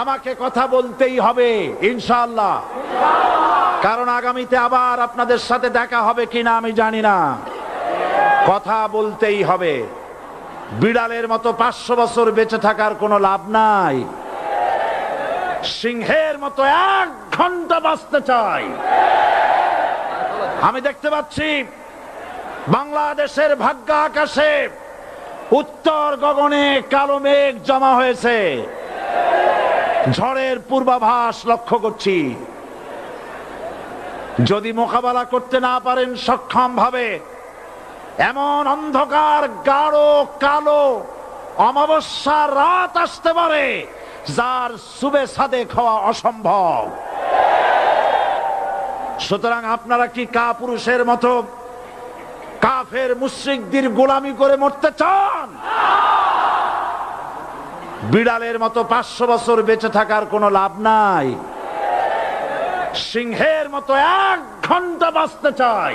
আমাকে কথা বলতেই হবে ইনশাআল্লাহ, কারণ আগামীতে আবার আপনাদের সাথে দেখা হবে কিনা আমি জানি না। কথা বলতেই হবে। বিড়ালের মতো 500 বছর বেঁচে থাকার কোনো লাভ নাই। সিংহের মতো 1 ঘন্টা বাঁচতে চাই। আমি দেখতে পাচ্ছি বাংলাদেশের ভাগ্য আকাশে উত্তর গগনে কালো মেঘ জমা হয়েছে। ঝড়ের পূর্বাভাস লক্ষ্য করছি। যদি মোকাবেলা করতে না পারেন সক্ষম ভাবে, এমন অন্ধকার গাঢ় কালো অমাবস্যার রাত আসতে পারে যার সুবে সাদেক হওয়া অসম্ভব। সুতরাং আপনারা কি কাপুরুষের মতো কাফের মুশরিকদের গোলামি করে মরতে চান? বিড়ালের মতো 500 বছর বেঁচে থাকার কোনো লাভ নাই। সিংহের মতো 1 ঘন্টা বাঁচতে চাই।